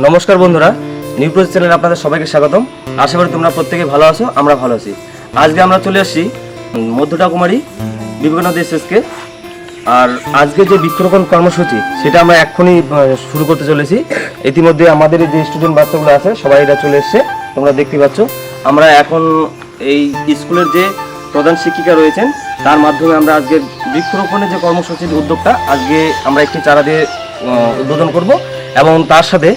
নমস্কার বন্ধুরা, new project চ্যানেলে আপনাদের সবাইকে স্বাগতম। আশা করি তোমরা প্রত্যেকে ভালো আছো, আমরা ভালো আছি। আজকে আমরা চলে আসছি মধ্যটাকুমারী বিবেকানন্দ এসএসকে। আর আজকে যে বৃক্ষরোপণ কর্মসূচি সেটা আমরা এক্ষুনি শুরু করতে চলেছি। ইতিমধ্যে আমাদের যে স্টুডেন্ট বাচ্চাগুলো আছে সবাই এটা চলে এসছে, তোমরা দেখতে পাচ্ছ। আমরা এখন এই স্কুলের যে প্রধান শিক্ষিকা রয়েছেন তার মাধ্যমে আমরা আজকে বৃক্ষরোপণের যে কর্মসূচির উদ্যোগটা আজকে আমরা একটি চারা দিয়ে উদ্বোধন করব। এবং তার সাথে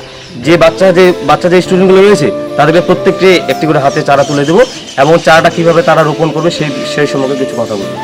যে বাচ্চা যে স্টুডেন্টগুলো রয়েছে তাদেরকে প্রত্যেককে একটি করে হাতে চারা তুলে দেবো এবং চারাটা কীভাবে তারা রোপণ করবে সেই সম্পর্কে কিছু কথা বলবো।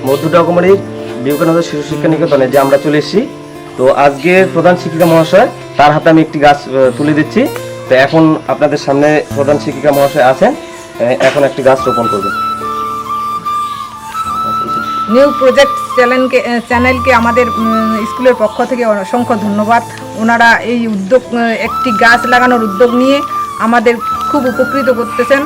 মধ্যটাকুমারীর বিবেকানন্দ শিশু শিক্ষা নিকেতনে যে আমরা চলে এসেছি, তো আজকের প্রধান শিক্ষিকা মহাশয় তার হাতে আমি একটি গাছ তুলে দিচ্ছি। তো এখন আপনাদের সামনে প্রধান শিক্ষিকা মহাশয় আছেন, এখন একটি গাছ রোপণ করবেন। নিউ প্রজেক্ট চ্যানেলকে আমাদের স্কুলের পক্ষ থেকে অসংখ্য ধন্যবাদ। ওনারা এই উদ্যোগ, একটি গাছ লাগানোর উদ্যোগ নিয়ে আমাদের খুব উপকৃত করতেছেন।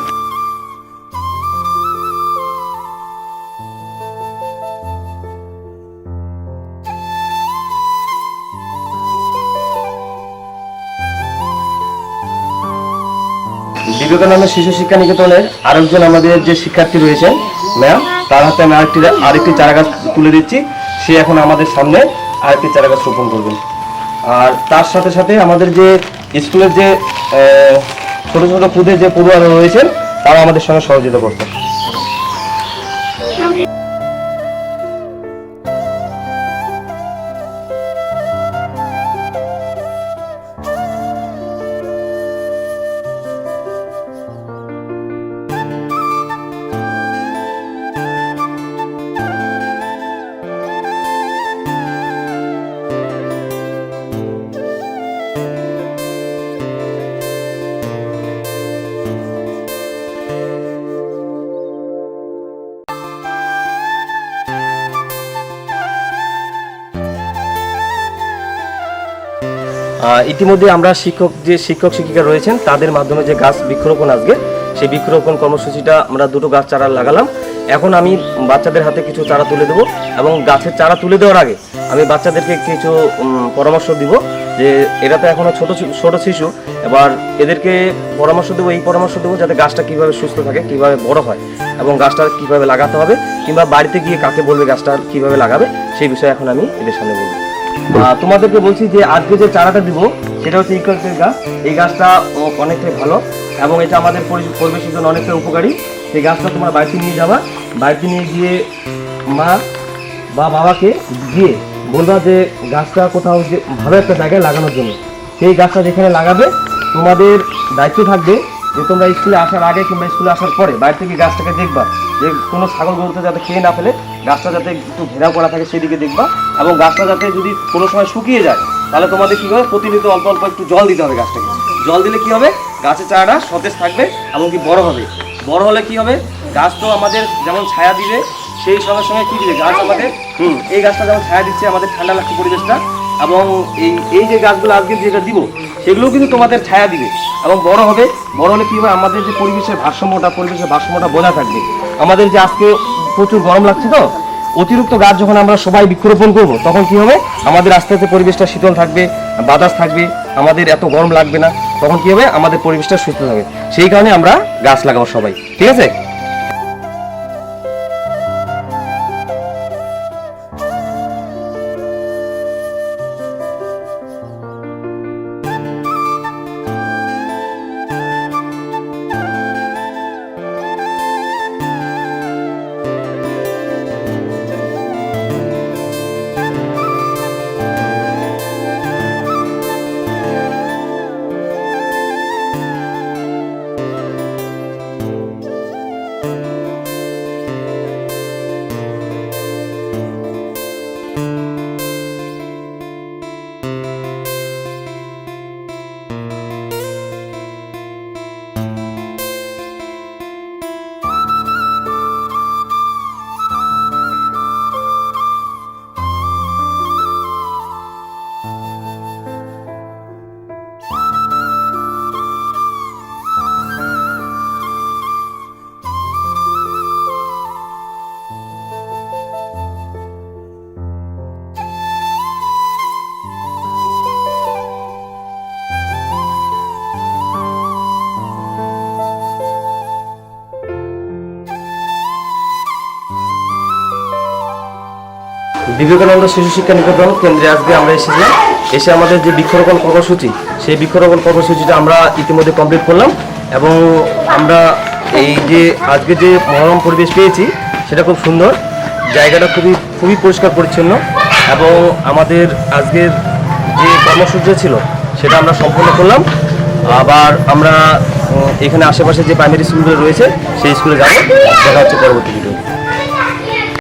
বিবেকানন্দ শিশু শিক্ষা নিকেতনের আরেকজন আমাদের যে শিক্ষার্থী রয়েছেন ম্যাম, তার হাতে আমি আরেকটি চারা গাছ তুলে দিচ্ছি। সে এখন আমাদের সামনে আরেকটি চারা গাছ রোপণ করবেন। আর তার সাথে সাথে আমাদের যে স্কুলের যে ছোট ছোট খুদে যে পড়ুয়ারা রয়েছেন তারা আমাদের সঙ্গে সহযোগিতা করছেন। ইতিমধ্যে আমরা শিক্ষক শিক্ষিকা রয়েছেন তাদের মাধ্যমে যে গাছ বৃক্ষরোপণ আজকে সেই বৃক্ষরোপণ কর্মসূচিটা আমরা দুটো গাছ চারা লাগালাম। এখন আমি বাচ্চাদের হাতে কিছু চারা তুলে দেবো এবং গাছের চারা তুলে দেওয়ার আগে আমি বাচ্চাদেরকে কিছু পরামর্শ দিব যে এরা তো এখনও ছোট শিশু। এবার এদেরকে পরামর্শ দেবো, এই পরামর্শ দেবো যাতে গাছটা কীভাবে সুস্থ থাকে, কীভাবে বড় হয় এবং গাছটা কীভাবে লাগাতে হবে, কিংবা বাড়িতে গিয়ে কাকে বলবে গাছটা কীভাবে লাগাবে সেই বিষয়ে এখন আমি এদের সামনে বলবো। তোমাদেরকে বলছি যে আজকে যে চারাটা দিব সেটা হচ্ছে ইউক্যালিপটাস গাছ। এই গাছটা অনেকটাই ভালো এবং এটা আমাদের পরিবেশের জন্য অনেকটা উপকারী। সেই গাছটা তোমরা বাড়িতে নিয়ে যাবা, বাড়িতে নিয়ে গিয়ে মা বা বাবাকে গিয়ে বলবা যে গাছটা কোথাও যে ভালো একটা জায়গায় লাগানোর জন্য। সেই গাছটা যেখানে লাগাবে তোমাদের দায়িত্ব থাকবে যে তোমরা স্কুলে আসার আগে কিংবা স্কুলে আসার পরে বাড়ি থেকে গাছটাকে দেখবা যে কোনো ছাগল গরুতে যাতে খেয়ে না ফেলে, গাছটা যাতে একটু ঘেরাও করা থাকে সেদিকে দেখবা। এবং গাছটা যাতে যদি কোনো সময় শুকিয়ে যায় তাহলে তোমাদের কী হবে, প্রতিনিয়ত অল্প অল্প একটু জল দিতে হবে গাছটাকে। জল দিলে কী হবে, গাছের চারাটা সতেজ থাকবে এবং কি বড় হবে। বড় হলে কী হবে, গাছ তো আমাদের যেমন ছায়া দিবে সেই সঙ্গে সঙ্গে কী দিবে, গাছ আমাদের এই গাছটা যেমন ছায়া দিচ্ছে, আমাদের ঠান্ডা লাগছে পরিবেশটা, এবং এই যে গাছগুলো আজকে যেটা দিব সেগুলোও কিন্তু তোমাদের ছায়া দিবে এবং বড় হবে। বড় হলে কী হবে, আমাদের যে পরিবেশের ভারসাম্যটা বজায় থাকবে। আমাদের যে আজকে প্রচুর গরম লাগছে, তো অতিরিক্ত গাছ যখন আমরা সবাই বৃক্ষরোপণ করব তখন কি হবে, আমাদের আস্তে আস্তে পরিবেশটা শীতল থাকবে, বাতাস থাকবে, আমাদের এত গরম লাগবে না। তখন কি হবে, আমাদের পরিবেশটা সুস্থ থাকবে। সেই কারণে আমরা গাছ লাগাবো সবাই, ঠিক আছে? বিবেকানন্দ শিশু শিক্ষা নিকেতন কেন্দ্রে আজকে আমরা এসেছিলাম। এসে আমাদের যে বৃক্ষরোপণ কর্মসূচি, সেই বৃক্ষরোপণ কর্মসূচিটা আমরা ইতিমধ্যে কমপ্লিট করলাম এবং আমরা এই যে আজকে যে মনোরম পরিবেশ পেয়েছি সেটা খুব সুন্দর। জায়গাটা খুবই পরিষ্কার পরিচ্ছন্ন এবং আমাদের আজকের যে কর্মসূচি ছিল সেটা আমরা সম্পন্ন করলাম। আবার আমরা এখানে আশেপাশে যে প্রাইমারি স্কুলগুলো রয়েছে সেই স্কুলে যাবো। দেখা হচ্ছে পরবর্তী ভিডিও।